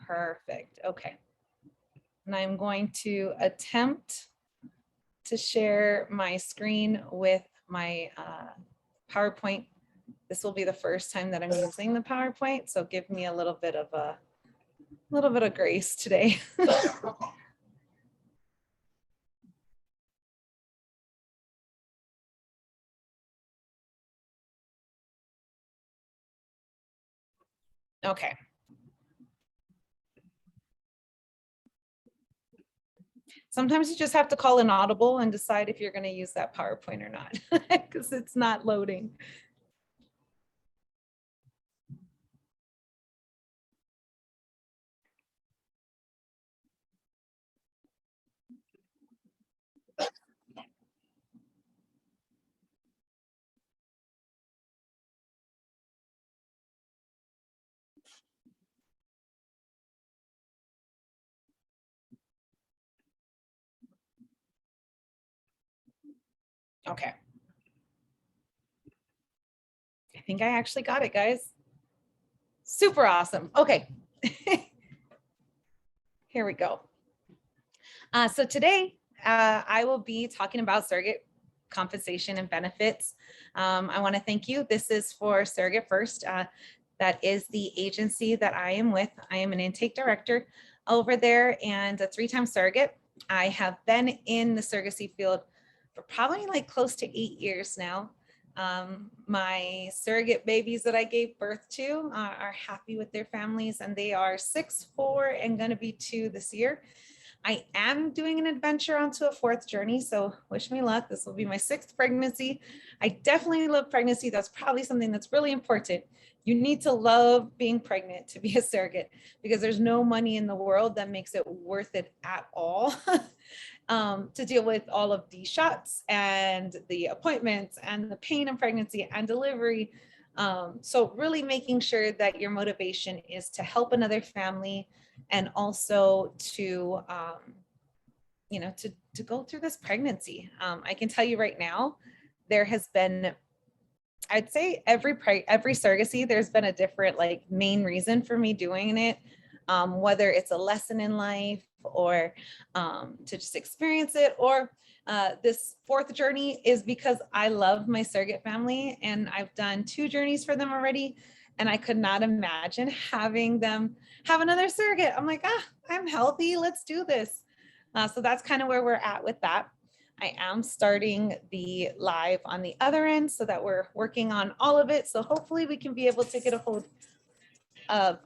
Perfect. Okay. And I'm going to attempt to share my screen with my PowerPoint. This will be the first time that I'm using the PowerPoint, so give me a little bit of grace today. Okay. Sometimes you just have to call an audible and decide if you're going to use that PowerPoint or not, because it's not loading. Okay. I think I actually got it, guys. Super awesome. Okay. Here we go. So today I will be talking about surrogate compensation and benefits. I want to thank you. This is for SurrogateFirst. That is the agency that I am with. I am an intake director over there and a 3-time surrogate. I have been in the surrogacy field for probably like close to 8 years now. My surrogate babies that I gave birth to are happy with their families, and they are 6, 4, and going to be 2 this year. I am doing an adventure onto a 4th journey, so wish me luck. This will be my 6th pregnancy. I definitely love pregnancy. That's probably something that's really important. You need to love being pregnant to be a surrogate, because there's no money in the world that makes it worth it at all. To deal with all of the shots and the appointments and the pain of pregnancy and delivery. So really making sure that your motivation is to help another family and also to, to go through this pregnancy. I can tell you right now, there has been, I'd say every surrogacy, there's been a different like main reason for me doing it. Whether it's a lesson in life or to just experience it, or this 4th journey is because I love my surrogate family and I've done 2 journeys for them already. And I could not imagine having them have another surrogate. I'm like, I'm healthy, let's do this. So that's kind of where we're at with that. I am starting the live on the other end so that we're working on all of it. So hopefully we can be able to get a hold of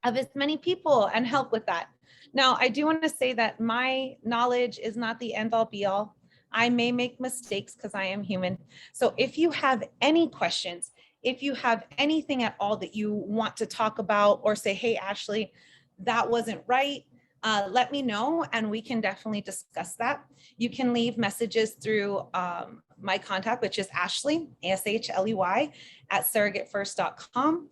as many people and help with that. Now, I do want to say that my knowledge is not the end all be all. I may make mistakes because I am human. So if you have any questions, if you have anything at all that you want to talk about or say, hey, Ashley, that wasn't right, let me know and we can definitely discuss that. You can leave messages through my contact, which is Ashley, ASHLEY, at surrogatefirst.com.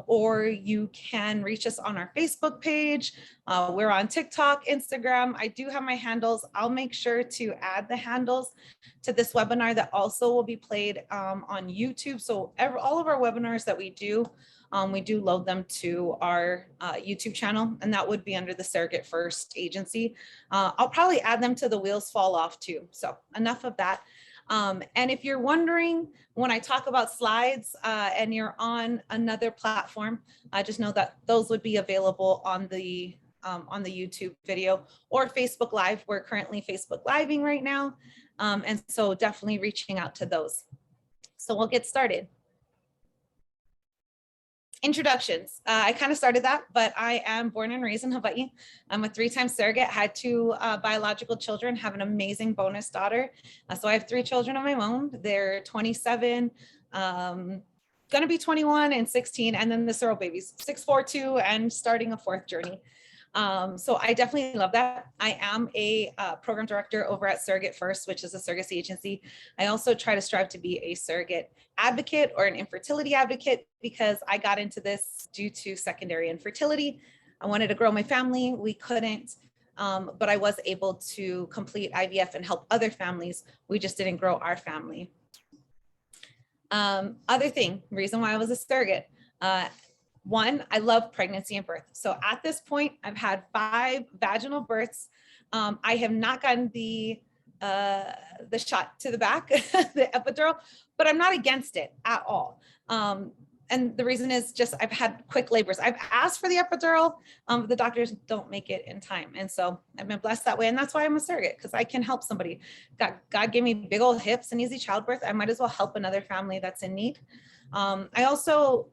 Or you can reach us on our Facebook page. We're on TikTok, Instagram. I do have my handles. I'll make sure to add the handles to this webinar that also will be played on YouTube. So all of our webinars that we do load them to our YouTube channel, and that would be under the SurrogateFirst agency. I'll probably add them to the Wheels Fall Off too. So enough of that. And if you're wondering, when I talk about slides and you're on another platform, just know that those would be available on the YouTube video or Facebook Live. We're currently Facebook Living right now. And so definitely reaching out to those. So we'll get started. Introductions. I kind of started that, but I am born and raised in Hawaii. I'm a 3-time surrogate, had 2 biological children, have an amazing bonus daughter. So I have 3 children of my own. They're 27, gonna be 21 and 16, and then the Surro babies, 6, 4, 2, and starting a 4th journey. So I definitely love that. I am a program director over at SurrogateFirst, which is a surrogacy agency. I also try to strive to be a surrogate advocate or an infertility advocate because I got into this due to secondary infertility. I wanted to grow my family. We couldn't, but I was able to complete IVF and help other families. We just didn't grow our family. Reason why I was a surrogate. One, I love pregnancy and birth. So at this point, I've had 5 vaginal births. I have not gotten the shot to the back, the epidural, but I'm not against it at all. And the reason is just I've had quick labors. I've asked for the epidural, but the doctors don't make it in time. And so I've been blessed that way. And that's why I'm a surrogate, because I can help somebody. God gave me big old hips and easy childbirth. I might as well help another family that's in need. I also,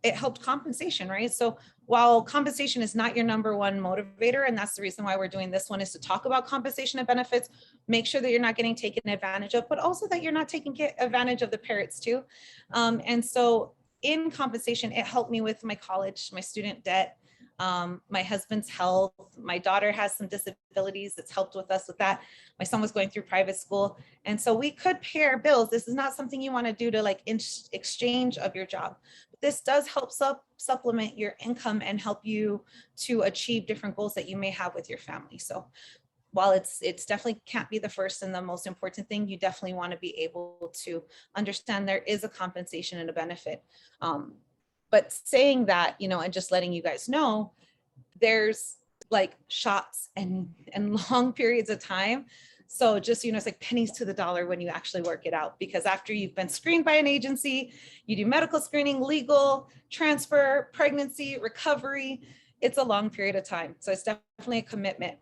it helped compensation, right? So while compensation is not your number one motivator, and that's the reason why we're doing this one, is to talk about compensation and benefits, make sure that you're not getting taken advantage of, but also that you're not taking advantage of the parents too. And so in compensation, it helped me with my college, my student debt, my husband's health. My daughter has some disabilities. It's helped with us with that. My son was going through private school. And so we could pay our bills. This is not something you want to do to like exchange of your job. This does help supplement your income and help you to achieve different goals that you may have with your family. So while it's definitely can't be the first and the most important thing, you definitely want to be able to understand there is a compensation and a benefit. But saying that, and just letting you guys know, there's like shots and long periods of time. So just, it's like pennies to the dollar when you actually work it out, because after you've been screened by an agency, you do medical screening, legal, transfer, pregnancy, recovery, it's a long period of time. So it's definitely a commitment.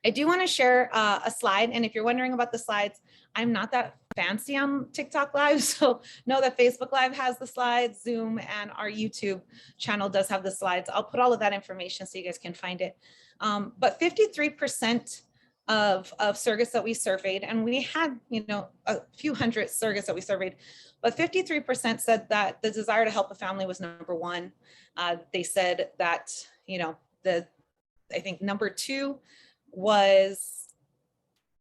I do want to share a slide. And if you're wondering about the slides, I'm not that fancy on TikTok Live. So know that Facebook Live has the slides, Zoom, and our YouTube channel does have the slides. I'll put all of that information so you guys can find it. But 53% of surrogates that we surveyed, and we had, a few hundred surrogates that we surveyed, but 53% said that the desire to help a family was number one. They said that, I think number two was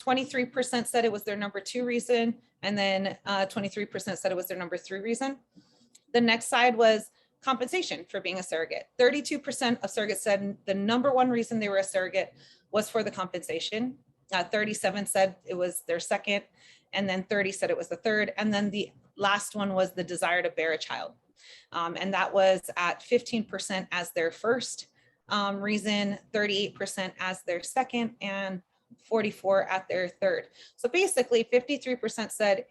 23% said it was their number two reason, and then 23% said it was their number three reason. The next side was compensation for being a surrogate. 32% of surrogates said the number one reason they were a surrogate was for the compensation. 37 said it was their second, and then 30 said it was the third, and then the last one was the desire to bear a child. And that was at 15% as their first reason, 38% as their second, and 44% at their third. So basically 53% said,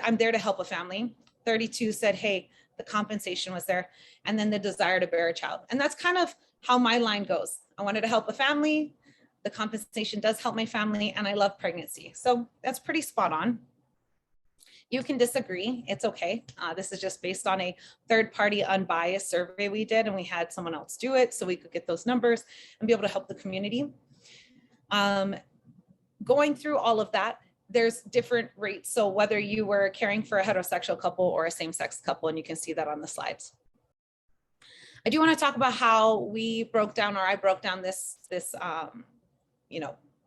I'm there to help a family. 32 said, hey, the compensation was there. And then the desire to bear a child. And that's kind of how my line goes. I wanted to help a family. The compensation does help my family, and I love pregnancy. So that's pretty spot on. You can disagree, it's okay. This is just based on a third-party unbiased survey we did, and we had someone else do it so we could get those numbers and be able to help the community. Going through all of that, there's different rates. So whether you were caring for a heterosexual couple or a same-sex couple, and you can see that on the slides. I do want to talk about how we broke down, or I broke down this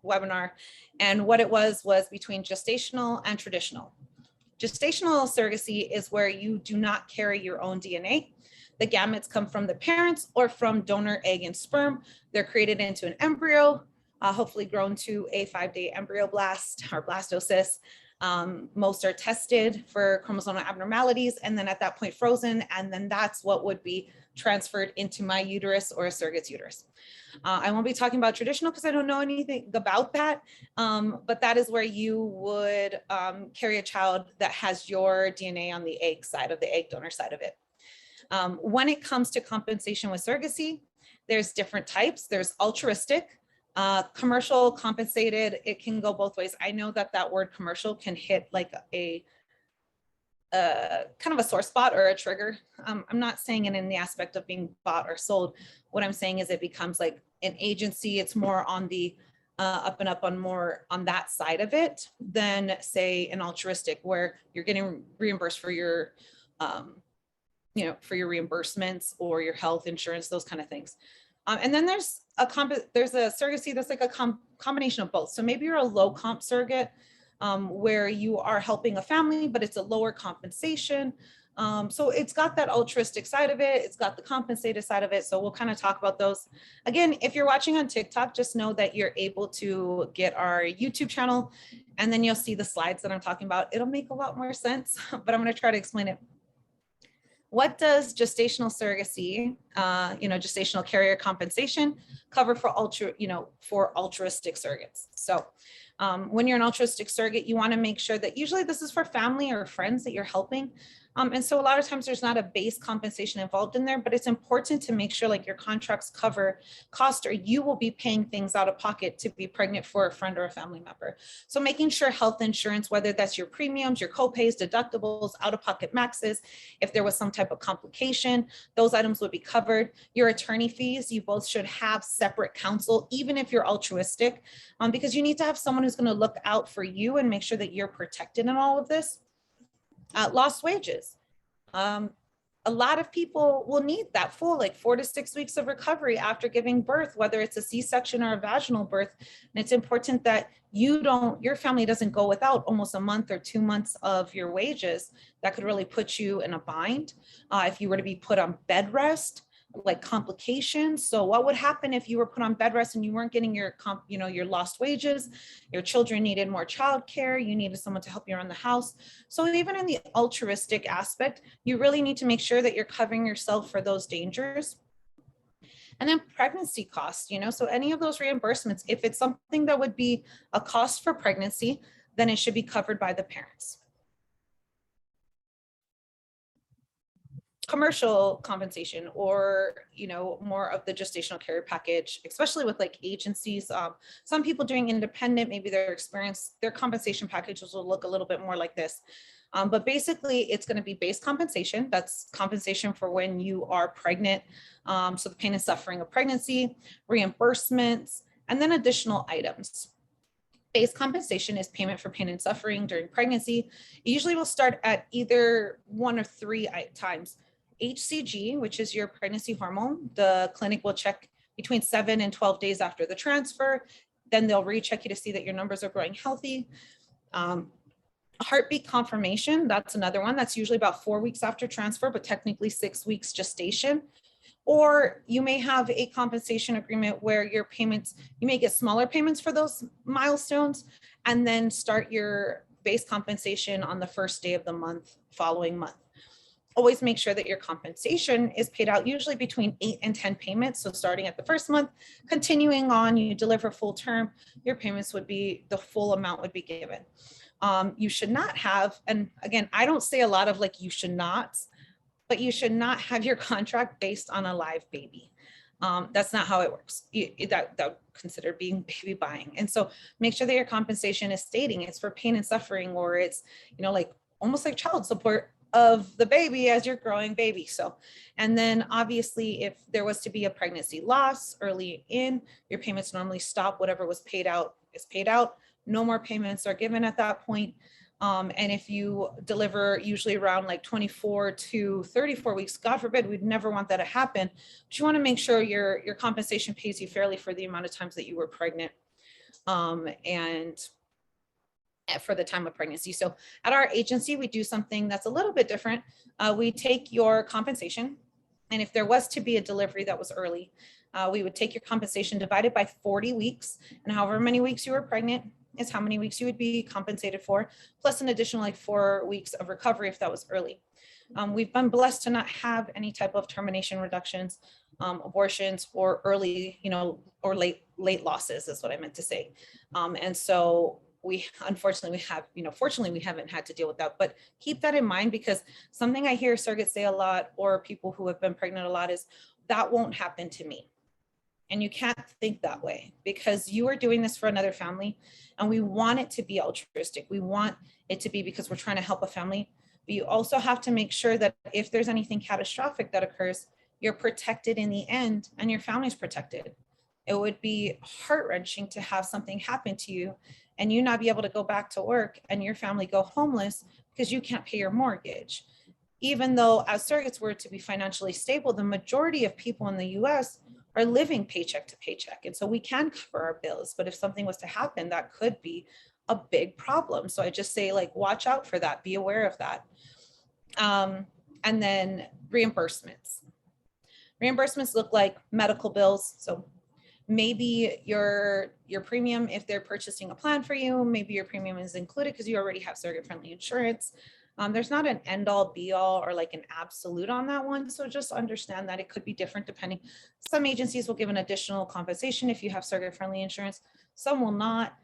webinar, and what it was between gestational and traditional. Gestational surrogacy is where you do not carry your own DNA. The gametes come from the parents or from donor egg and sperm. They're created into an embryo, hopefully grown to a 5-day embryo blast or blastocyst. Most are tested for chromosomal abnormalities, and then at that point frozen, and then that's what would be transferred into my uterus or a surrogate's uterus. I won't be talking about traditional because I don't know anything about that, but that is where you would carry a child that has your DNA on the egg side of the egg donor side of it. When it comes to compensation with surrogacy, there's different types. There's altruistic, commercial, compensated. It can go both ways. I know that word commercial can hit like a kind of a sore spot or a trigger. I'm not saying it in the aspect of being bought or sold. What I'm saying is it becomes like an agency. It's more on the up and up on more on that side of it than say an altruistic, where you're getting reimbursed for your, for your reimbursements or your health insurance, those kind of things. And then there's a surrogacy that's like a combination of both. So maybe you're a low comp surrogate, where you are helping a family, but it's a lower compensation. So it's got that altruistic side of it. It's got the compensated side of it. So we'll kind of talk about those. Again, if you're watching on TikTok, just know that you're able to get our YouTube channel, and then you'll see the slides that I'm talking about. It'll make a lot more sense, but I'm going to try to explain it. What does gestational surrogacy, gestational carrier compensation cover for altruistic surrogates? So when you're an altruistic surrogate, you want to make sure that usually this is for family or friends that you're helping. And so a lot of times there's not a base compensation involved in there, but it's important to make sure like your contracts cover cost, or you will be paying things out of pocket to be pregnant for a friend or a family member. So making sure health insurance, whether that's your premiums, your copays, deductibles, out-of-pocket maxes, if there was some type of complication, those items would be covered. Your attorney fees, you both should have separate counsel, even if you're altruistic, because you need to have someone who's going to look out for you and make sure that you're protected in all of this. Lost wages. A lot of people will need that full 4 to 6 weeks of recovery after giving birth, whether it's a C-section or a vaginal birth. And it's important that your family doesn't go without almost a month or 2 months of your wages. That could really put you in a bind. If you were to be put on bed rest, like complications. So what would happen if you were put on bed rest and you weren't getting your lost wages? Your children needed more childcare. You needed someone to help you around the house. So even in the altruistic aspect, you really need to make sure that you're covering yourself for those dangers. And then pregnancy costs, so any of those reimbursements, if it's something that would be a cost for pregnancy, then it should be covered by the parents. Commercial compensation, or more of the gestational carrier package, especially with agencies. Some people doing independent, maybe their compensation packages will look a little bit more like this. But basically it's going to be base compensation. That's compensation for when you are pregnant. So the pain and suffering of pregnancy, reimbursements, and then additional items. Base compensation is payment for pain and suffering during pregnancy. It usually will start at either 1 or 3 times. HCG, which is your pregnancy hormone, the clinic will check between 7 and 12 days after the transfer. Then they'll recheck you to see that your numbers are growing healthy. Heartbeat confirmation, that's another one. That's usually about 4 weeks after transfer, but technically 6 weeks gestation. Or you may have a compensation agreement where your payments, you may get smaller payments for those milestones, and then start your base compensation on the first day of the following month. Always make sure that your compensation is paid out usually between 8 and 10 payments. So starting at the first month, continuing on, you deliver full term, your payments would be, the full amount would be given. You should not have, and again, I don't say a lot of you should not, but you should not have your contract based on a live baby. That's not how it works. That would consider being baby buying. And so make sure that your compensation is stating it's for pain and suffering, or it's, almost like child support of the baby as you're growing baby. So, and then obviously if there was to be a pregnancy loss early in, your payments normally stop. Whatever was paid out is paid out. No more payments are given at that point. And if you deliver usually around 24 to 34 weeks, God forbid, we'd never want that to happen. But you want to make sure your compensation pays you fairly for the amount of times that you were pregnant. And for the time of pregnancy. So at our agency, we do something that's a little bit different. We take your compensation, and if there was to be a delivery that was early, we would take your compensation divided by 40 weeks, and however many weeks you were pregnant is how many weeks you would be compensated for, plus an additional 4 weeks of recovery if that was early. We've been blessed to not have any type of termination reductions, abortions, or early, or late losses is what I meant to say. And so unfortunately fortunately we haven't had to deal with that, but keep that in mind, because something I hear surrogates say a lot, or people who have been pregnant a lot, is that won't happen to me. And you can't think that way, because you are doing this for another family, and we want it to be altruistic. We want it to be because we're trying to help a family, but you also have to make sure that if there's anything catastrophic that occurs, you're protected in the end and your family's protected. It would be heart-wrenching to have something happen to you and you not be able to go back to work and your family go homeless because you can't pay your mortgage. Even though as surrogates we're to be financially stable, the majority of people in the US are living paycheck to paycheck. And so we can cover our bills, but if something was to happen, that could be a big problem. So I just say watch out for that, be aware of that. And then reimbursements. Reimbursements look like medical bills. So maybe your premium, if they're purchasing a plan for you, maybe your premium is included because you already have surrogate friendly insurance. There's not an end all be all or like an absolute on that one. So just understand that it could be different depending. Some agencies will give an additional compensation if you have surrogate friendly insurance. Some will not.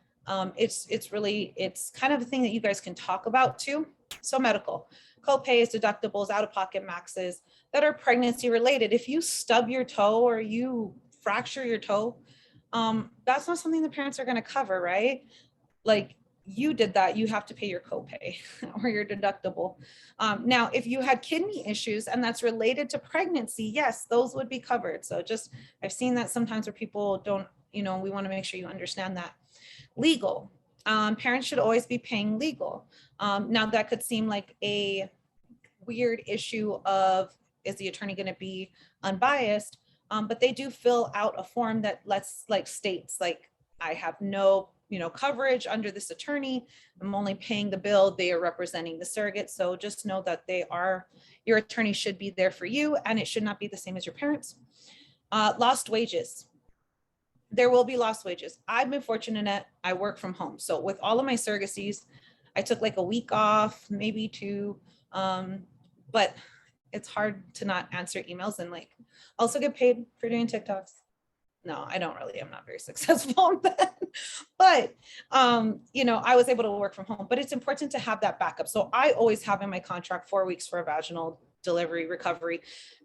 It's kind of a thing that you guys can talk about too. So medical, co-pays, deductibles, out-of-pocket maxes that are pregnancy related. If you stub your toe or you fracture your toe, that's not something the parents are going to cover, right? Like you did that, you have to pay your copay or your deductible. Now, if you had kidney issues and that's related to pregnancy, yes, those would be covered. So just, I've seen that sometimes where people don't, we want to make sure you understand that. Legal, parents should always be paying legal. Now that could seem like a weird issue of, is the attorney going to be unbiased? But they do fill out a form that states like, I have no coverage under this attorney. I'm only paying the bill. They are representing the surrogate. So just know that your attorney should be there for you, and it should not be the same as your parents. Lost wages. There will be lost wages. I've been fortunate, I work from home. So with all of my surrogacies, I took like a week off, maybe two, but it's hard to not answer emails and like also get paid for doing TikToks. No, I don't really, I'm not very successful on that. But, I was able to work from home, but it's important to have that backup. So I always have in my contract 4 weeks for a vaginal delivery recovery.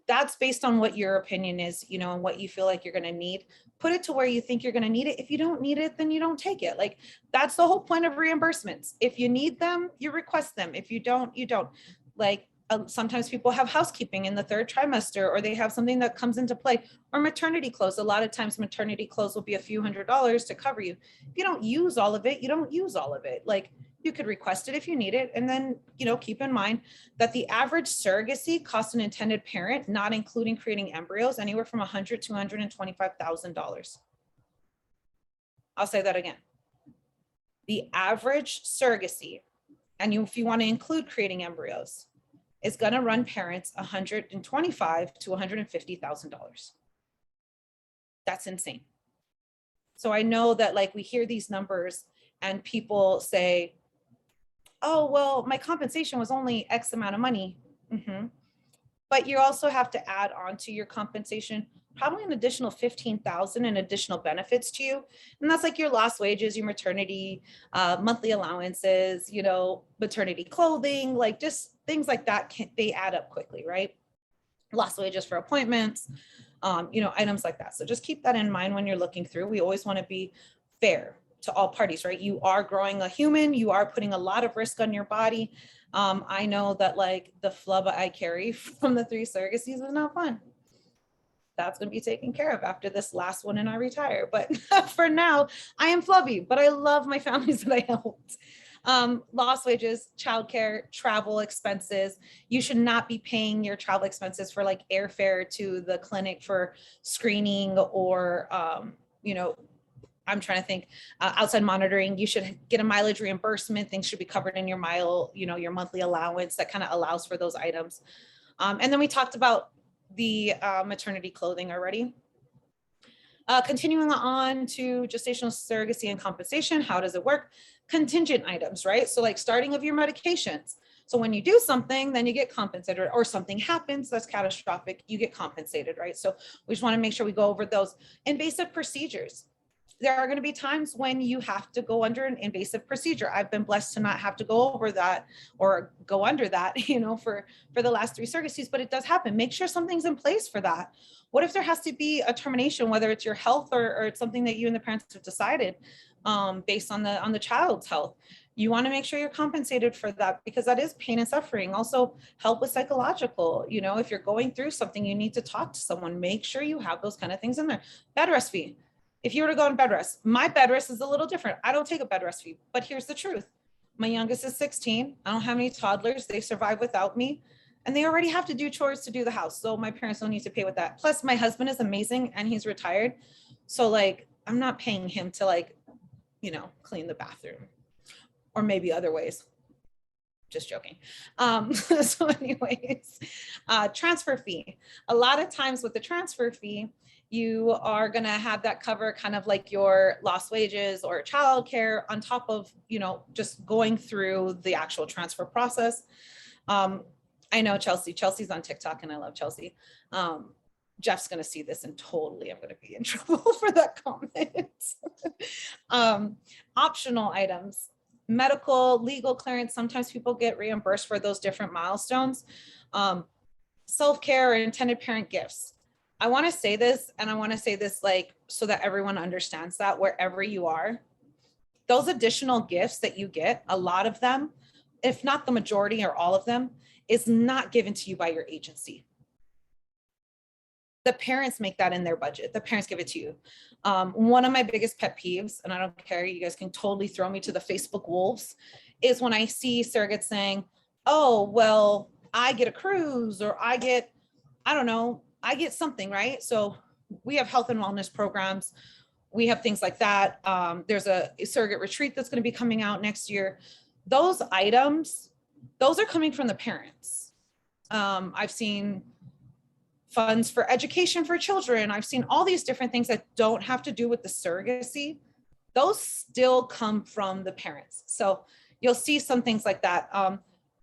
That's based on what your opinion is, and what you feel like you're going to need. Put it to where you think you're going to need it. If you don't need it, then you don't take it. Like that's the whole point of reimbursements. If you need them, you request them. If you don't, you don't. Like sometimes people have housekeeping in the 3rd trimester, or they have something that comes into play, or maternity clothes. A lot of times maternity clothes will be a few $100s to cover you. If you don't use all of it, you don't use all of it. Like you could request it if you need it. And then, keep in mind that the average surrogacy costs an intended parent, not including creating embryos, anywhere from $100,000 to $125,000. I'll say that again. The average surrogacy, and if you want to include creating embryos, is going to run parents $125,000 to $150,000. That's insane. So I know that like we hear these numbers and people say, oh, well, my compensation was only X amount of money. But you also have to add on to your compensation probably an additional $15,000 in additional benefits to you. And that's like your lost wages, your maternity, monthly allowances, maternity clothing, like just things like that, they add up quickly, right? Lost wages for appointments, items like that. So just keep that in mind when you're looking through. We always want to be fair to all parties, right? You are growing a human, you are putting a lot of risk on your body. I know that like the flub I carry from the 3 surrogacies is not fun. That's going to be taken care of after this last one and I retire. But for now, I am flubby, but I love my families that I helped. Lost wages, childcare, travel expenses. You should not be paying your travel expenses for like airfare to the clinic for screening or, I'm trying to think, outside monitoring. You should get a mileage reimbursement. Things should be covered in your your monthly allowance that kind of allows for those items. And then we talked about the maternity clothing already. Continuing on to gestational surrogacy and compensation, how does it work? Contingent items, right? So like starting of your medications. So when you do something, then you get compensated, or something happens that's catastrophic, you get compensated, right? So we just want to make sure we go over those. Invasive procedures. There are going to be times when you have to go under an invasive procedure. I've been blessed to not have to go over that or go under that, for the last 3 surrogacies, but it does happen. Make sure something's in place for that. What if there has to be a termination, whether it's your health or it's something that you and the parents have decided based on the child's health? You want to make sure you're compensated for that, because that is pain and suffering. Also help with psychological, if you're going through something, you need to talk to someone. Make sure you have those kind of things in there. Bed rest fee. If you were to go on bed rest, my bed rest is a little different. I don't take a bed rest fee, but here's the truth. My youngest is 16. I don't have any toddlers. They survive without me, and they already have to do chores to do the house. So my parents don't need to pay with that. Plus my husband is amazing and he's retired. So like, I'm not paying him to like, clean the bathroom, or maybe other ways. Just joking. So anyways, transfer fee. A lot of times with the transfer fee, you are going to have that cover kind of like your lost wages or childcare on top of, just going through the actual transfer process. I know Chelsea's on TikTok and I love Chelsea. Jeff's going to see this and totally I'm going to be in trouble for that comment. Optional items, medical, legal clearance. Sometimes people get reimbursed for those different milestones. Self-care or intended parent gifts. I want to say this, and I want to say this like so that everyone understands that wherever you are, those additional gifts that you get, a lot of them, if not the majority or all of them, is not given to you by your agency. The parents make that in their budget. The parents give it to you. One of my biggest pet peeves, and I don't care, you guys can totally throw me to the Facebook wolves, is when I see surrogates saying, oh, well, I get a cruise, or I get, I don't know, I get something, right? So we have health and wellness programs. We have things like that. There's a surrogate retreat that's going to be coming out next year. Those items, those are coming from the parents. I've seen funds for education for children. I've seen all these different things that don't have to do with the surrogacy. Those still come from the parents. So you'll see some things like that.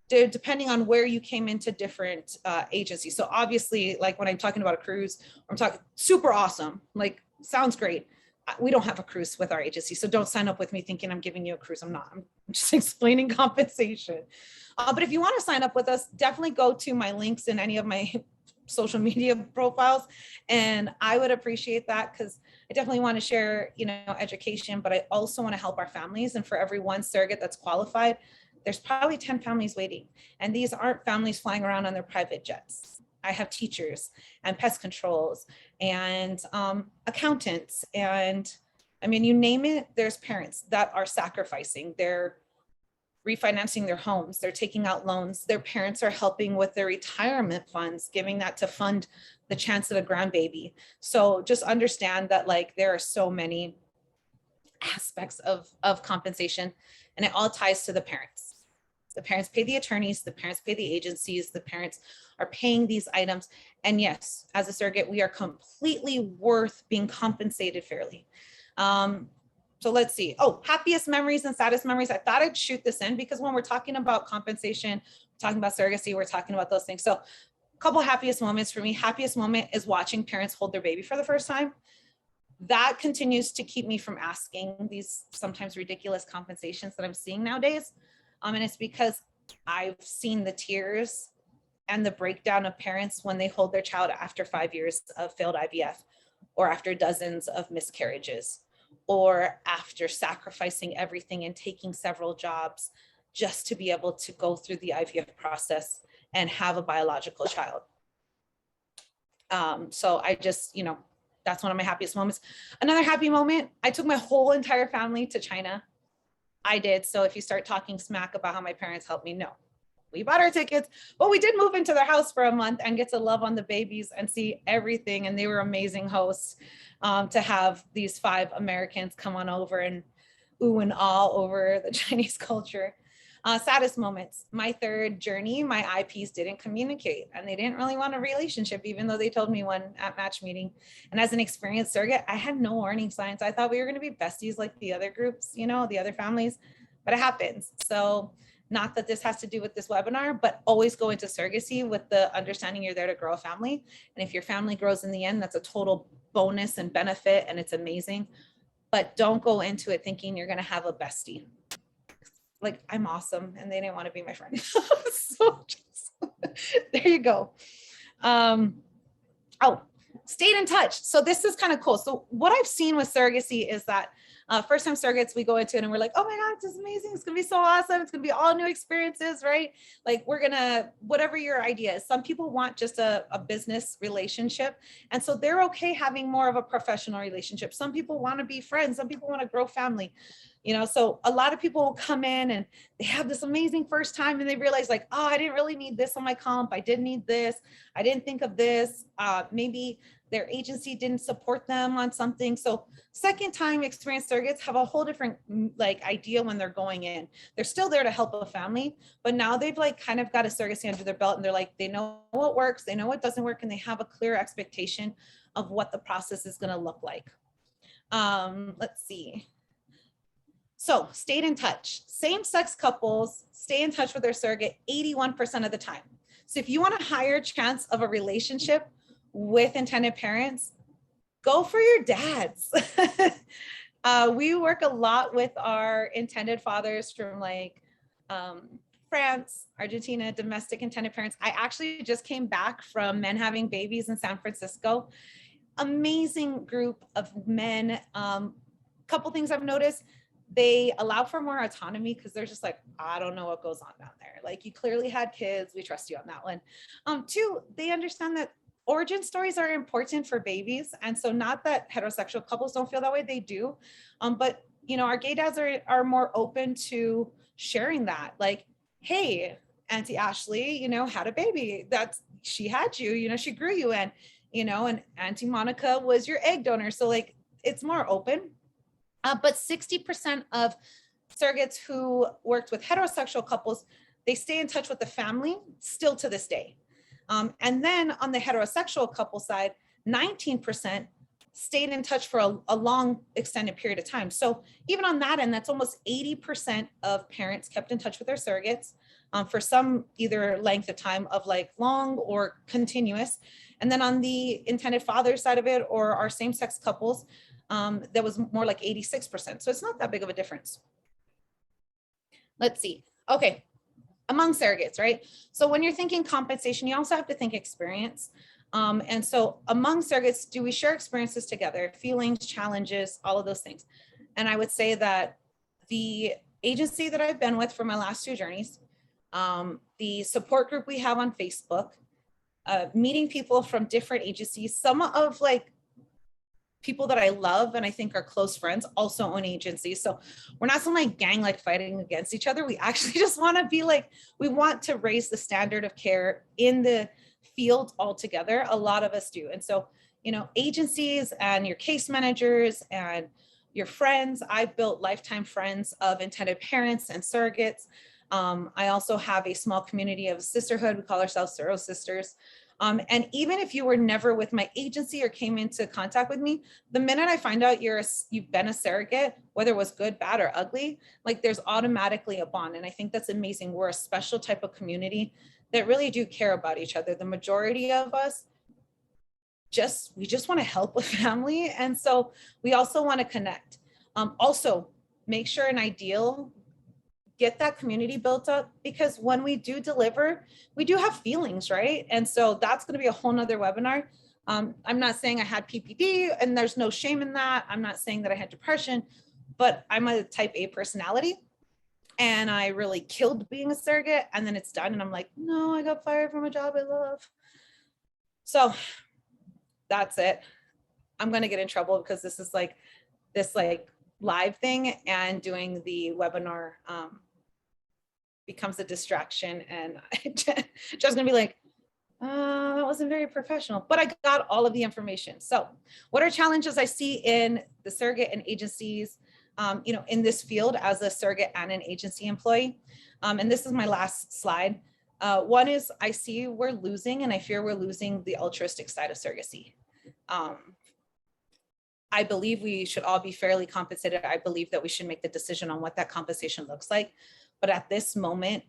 Depending on where you came into different agencies. So obviously, like when I'm talking about a cruise, I'm talking super awesome, like sounds great. We don't have a cruise with our agency, so don't sign up with me thinking I'm giving you a cruise. I'm not. I'm just explaining compensation. But if you want to sign up with us, definitely go to my links in any of my social media profiles, and I would appreciate that because I definitely want to share, education, but I also want to help our families. And for every one surrogate that's qualified, there's probably 10 families waiting. And these aren't families flying around on their private jets. I have teachers and pest controls and accountants. And I mean, you name it, there's parents that are sacrificing. They're refinancing their homes. They're taking out loans. Their parents are helping with their retirement funds, giving that to fund the chance of a grandbaby. So just understand that like there are so many aspects of compensation, and it all ties to the parents. The parents pay the attorneys, the parents pay the agencies, the parents are paying these items. And yes, as a surrogate, we are completely worth being compensated fairly. So let's see. Oh, happiest memories and saddest memories. I thought I'd shoot this in because when we're talking about compensation, talking about surrogacy, we're talking about those things. So a couple happiest moments for me. Happiest moment is watching parents hold their baby for the first time. That continues to keep me from asking these sometimes ridiculous compensations that I'm seeing nowadays. And it's because I've seen the tears and the breakdown of parents when they hold their child after 5 years of failed IVF, or after dozens of miscarriages, or after sacrificing everything and taking several jobs just to be able to go through the IVF process and have a biological child. So I just, that's one of my happiest moments. Another happy moment, I took my whole entire family to China. I did. So if you start talking smack about how my parents helped me, no, we bought our tickets, but we did move into their house for a month and get to love on the babies and see everything. And they were amazing hosts, to have these 5 Americans come on over and ooh and ah over the Chinese culture. Saddest moments, my third journey, my IPs didn't communicate and they didn't really want a relationship, even though they told me one at match meeting. And as an experienced surrogate, I had no warning signs. I thought we were going to be besties like the other groups, the other families, but it happens. So not that this has to do with this webinar, but always go into surrogacy with the understanding you're there to grow a family. And if your family grows in the end, that's a total bonus and benefit, and it's amazing. But don't go into it thinking you're going to have a bestie. Like, I'm awesome and they didn't want to be my friend. So just, there you go. Oh, stayed in touch. So this is kind of cool. So what I've seen with surrogacy is that first time surrogates, we go into it and we're like, oh my God, this is amazing. It's going to be so awesome. It's going to be all new experiences, right? Like we're going to, whatever your idea is. Some people want just a business relationship. And so they're okay having more of a professional relationship. Some people want to be friends. Some people want to grow family. So a lot of people will come in and they have this amazing first time and they realize like, oh, I didn't really need this on my comp. I did need this. I didn't think of this. Maybe their agency didn't support them on something. So second time experienced surrogates have a whole different idea when they're going in. They're still there to help a family, but now they've kind of got a surrogacy under their belt and they're like, they know what works, they know what doesn't work, and they have a clear expectation of what the process is going to look like. Let's see. So stayed in touch. Same-sex couples stay in touch with their surrogate 81% of the time. So if you want a higher chance of a relationship with intended parents, go for your dads. We work a lot with our intended fathers from like France, Argentina, domestic intended parents. I actually just came back from Men Having Babies in San Francisco. Amazing group of men. Couple things I've noticed. They allow for more autonomy because they're just like, I don't know what goes on down there. Like, you clearly had kids. We trust you on that one. Two, they understand that origin stories are important for babies. And so not that heterosexual couples don't feel that way, they do. But, you know, our gay dads are more open to sharing that. Like, hey, Auntie Ashley, you know, had a baby. She had you, you know, she grew you in, you know, and Auntie Monica was your egg donor. So like, it's more open. But 60% of surrogates who worked with heterosexual couples, they stay in touch with the family still to this day. And then on the heterosexual couple side, 19% stayed in touch for a long extended period of time. So even on that end, that's almost 80% of parents kept in touch with their surrogates for some either length of time of like long or continuous. And then on the intended father side of it, or our same-sex couples, that was more like 86%. So it's not that big of a difference. Let's see. Okay. Among surrogates, right? So when you're thinking compensation, you also have to think experience. And so among surrogates, do we share experiences together, feelings, challenges, all of those things? And I would say that the agency that I've been with for my last 2 journeys, the support group we have on Facebook, meeting people from different agencies, some of like people that I love and I think are close friends also own agencies. So we're not some like gang like fighting against each other. We actually just want to be like, we want to raise the standard of care in the field altogether. A lot of us do. And so, you know, agencies and your case managers and your friends, I've built lifetime friends of intended parents and surrogates. I also have a small community of sisterhood. We call ourselves Surro Sisters. And even if you were never with my agency or came into contact with me, the minute I find out you've been a surrogate, whether it was good, bad, or ugly, like there's automatically a bond. And I think that's amazing. We're a special type of community that really do care about each other. The majority of us we just want to help with family. And so we also want to connect. Also, make sure an ideal get that community built up, because when we do deliver, we do have feelings, right? And so that's going to be a whole nother webinar. I'm not saying I had PPD and there's no shame in that. I'm not saying that I had depression, but I'm a type A personality and I really killed being a surrogate, and then it's done. And I'm like, no, I got fired from a job I love. So that's it. I'm going to get in trouble because this is like this like live thing, and doing the webinar becomes a distraction, and just gonna be like, that wasn't very professional, but I got all of the information. So what are challenges I see in the surrogate and agencies, you know, in this field as a surrogate and an agency employee? And this is my last slide. One is I see we're losing, and I fear we're losing the altruistic side of surrogacy. I believe we should all be fairly compensated. I believe that we should make the decision on what that compensation looks like. But at this moment,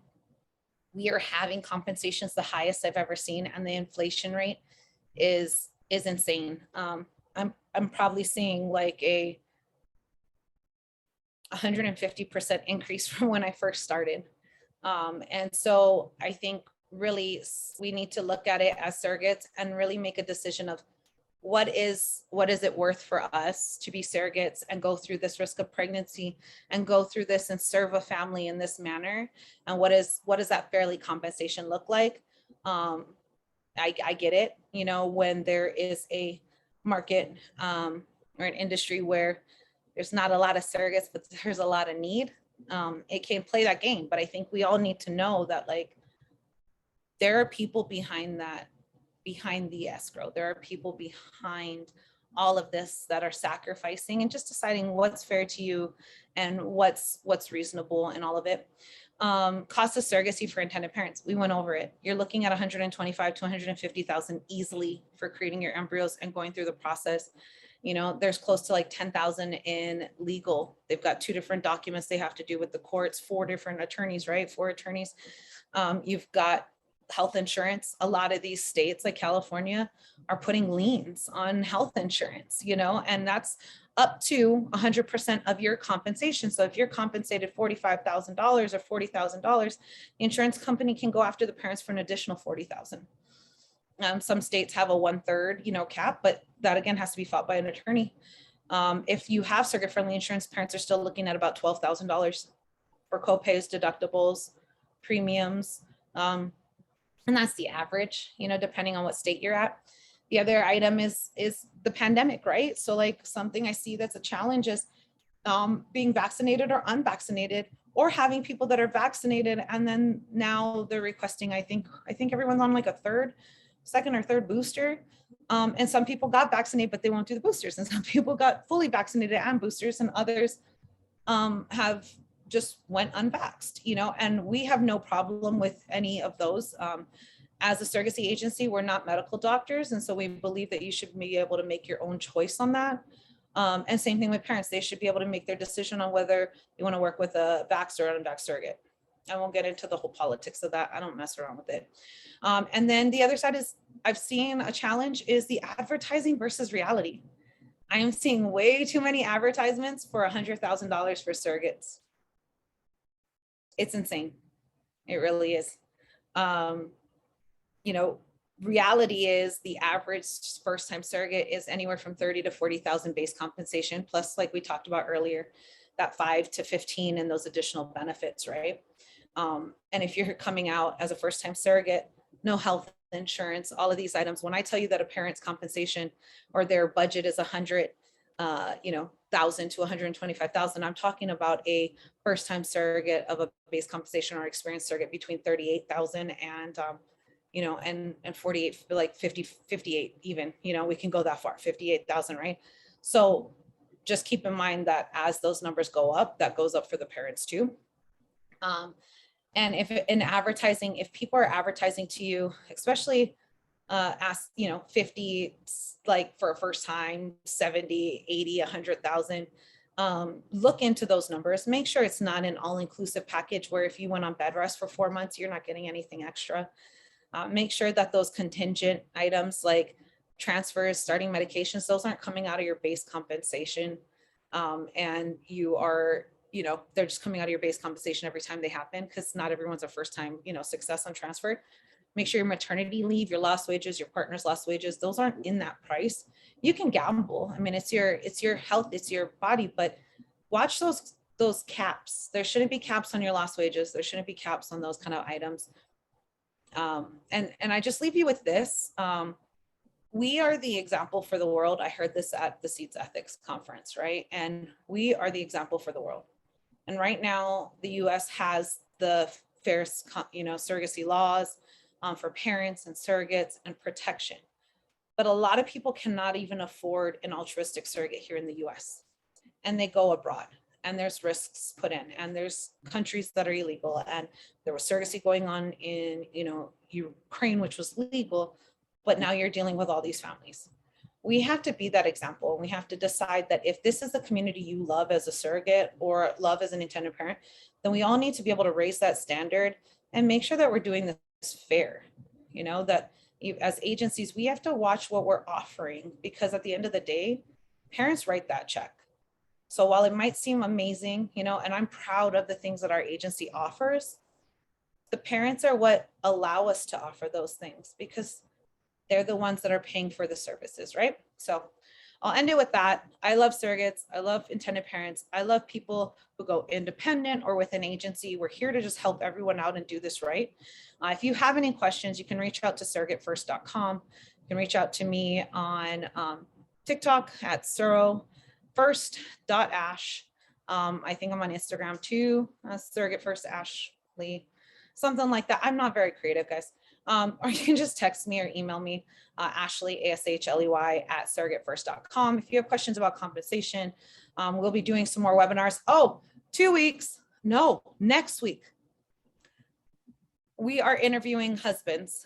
we are having compensations the highest I've ever seen, and the inflation rate is insane. I'm probably seeing like a 150% increase from when I first started. And so I think really we need to look at it as surrogates and really make a decision of what is it worth for us to be surrogates and go through this risk of pregnancy and go through this and serve a family in this manner, and what does that fairly compensation look like? I get it, you know, when there is a market or an industry where there's not a lot of surrogates but there's a lot of need, it can play that game. But I think we all need to know that like there are people behind that, behind the escrow. There are people behind all of this that are sacrificing and just deciding what's fair to you and what's reasonable and all of it. Cost of surrogacy for intended parents, we went over it. You're looking at 125 to 150,000 easily for creating your embryos and going through the process. There's close to like 10,000 in legal. They've got 2 different documents they have to do with the courts, 4 different attorneys, right? 4 attorneys. You've got health insurance. A lot of these states like California are putting liens on health insurance, and that's up to 100% of your compensation. So if you're compensated $45,000 or $40,000, the insurance company can go after the parents for an additional $40,000. Some states have a 1/3, cap, but that again has to be fought by an attorney. If you have surrogate friendly insurance, parents are still looking at about $12,000 for copays, deductibles, premiums. And that's the average, depending on what state you're at. The other item is the pandemic, right? So like something I see that's a challenge is being vaccinated or unvaccinated, or having people that are vaccinated and then now they're requesting, I think everyone's on like a second or third booster. And some people got vaccinated, but they won't do the boosters. And some people got fully vaccinated and boosters, and others have just went unvaxxed, and we have no problem with any of those. As a surrogacy agency, we're not medical doctors. And so we believe that you should be able to make your own choice on that. And same thing with parents. They should be able to make their decision on whether they want to work with a vaxxed or unvaxxed surrogate. I won't get into the whole politics of that. I don't mess around with it. And then the other side is I've seen a challenge is the advertising versus reality. I am seeing way too many advertisements for $100,000 for surrogates. It's insane. It really is. Reality is the average first-time surrogate is anywhere from 30 to 40,000 base compensation, plus, like we talked about earlier, that 5 to 15 and those additional benefits, right? And if you're coming out as a first-time surrogate, no health insurance, all of these items. When I tell you that a parent's compensation or their budget is 100,000 to 125,000, I'm talking about a first-time surrogate of a base compensation or experienced surrogate between 38,000 and 48, like 50, 58 even, we can go that far, 58,000, right? So just keep in mind that as those numbers go up, that goes up for the parents too. And if in advertising, if people are advertising to you, especially ask, 50, like for a first time, 70, 80, 100,000, look into those numbers. Make sure it's not an all-inclusive package where if you went on bed rest for 4 months, you're not getting anything extra. Make sure that those contingent items like transfers, starting medications, those aren't coming out of your base compensation. And you are, they're just coming out of your base compensation every time they happen, because not everyone's a first time, success on transfer. Make sure your maternity leave, your lost wages, your partner's lost wages, those aren't in that price. You can gamble. I mean, it's your health, it's your body, but watch those caps. There shouldn't be caps on your lost wages. There shouldn't be caps on those kind of items. And I just leave you with this. We are the example for the world. I heard this at the Seeds Ethics Conference, right? And we are the example for the world. And right now, the US has the fairest, surrogacy laws for parents and surrogates and protection. But a lot of people cannot even afford an altruistic surrogate here in the US. And they go abroad. And there's risks put in, and there's countries that are illegal, and there was surrogacy going on in Ukraine, which was legal, but now you're dealing with all these families. We have to be that example, and we have to decide that if this is the community you love as a surrogate or love as an intended parent, then we all need to be able to raise that standard and make sure that we're doing this fair. That as agencies, we have to watch what we're offering, because at the end of the day, parents write that check. So while it might seem amazing, and I'm proud of the things that our agency offers, the parents are what allow us to offer those things, because they're the ones that are paying for the services, right? So I'll end it with that. I love surrogates. I love intended parents. I love people who go independent or with an agency. We're here to just help everyone out and do this right. If you have any questions, you can reach out to surrogatefirst.com. You can reach out to me on TikTok at surrogateFirst.ash. I think I'm on Instagram too, SurrogateFirst Ashley, something like that. I'm not very creative, guys. Or you can just text me or email me, Ashley, ASHLEY at surrogatefirst.com. If you have questions about compensation, we'll be doing some more webinars. Oh, 2 weeks. No, next week. We are interviewing husbands.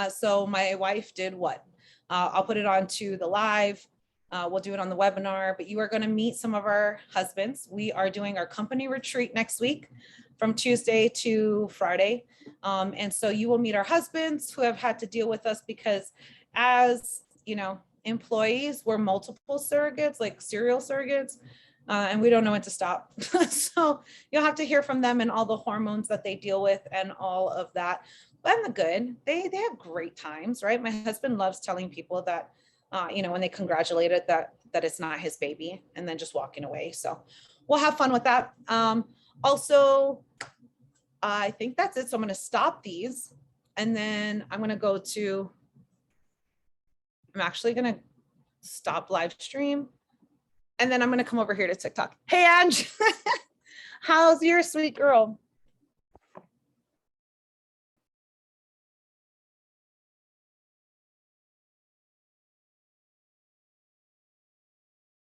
So my wife did what? I'll put it on to the live. We'll do it on the webinar, but you are going to meet some of our husbands. We are doing our company retreat next week from Tuesday to Friday. And so you will meet our husbands who have had to deal with us because as, you know, employees, we're multiple surrogates, like serial surrogates, and we don't know when to stop. So you'll have to hear from them and all the hormones that they deal with and all of that. But and the good, they have great times, right? My husband loves telling people that, you know, when they congratulate it, that it's not his baby, and then just walking away. So we'll have fun with that. Also, I think that's it. So I'm going to stop these, and then I'm going to go to, I'm actually going to stop live stream, and then I'm going to come over here to TikTok. Hey, Ange, how's your sweet girl?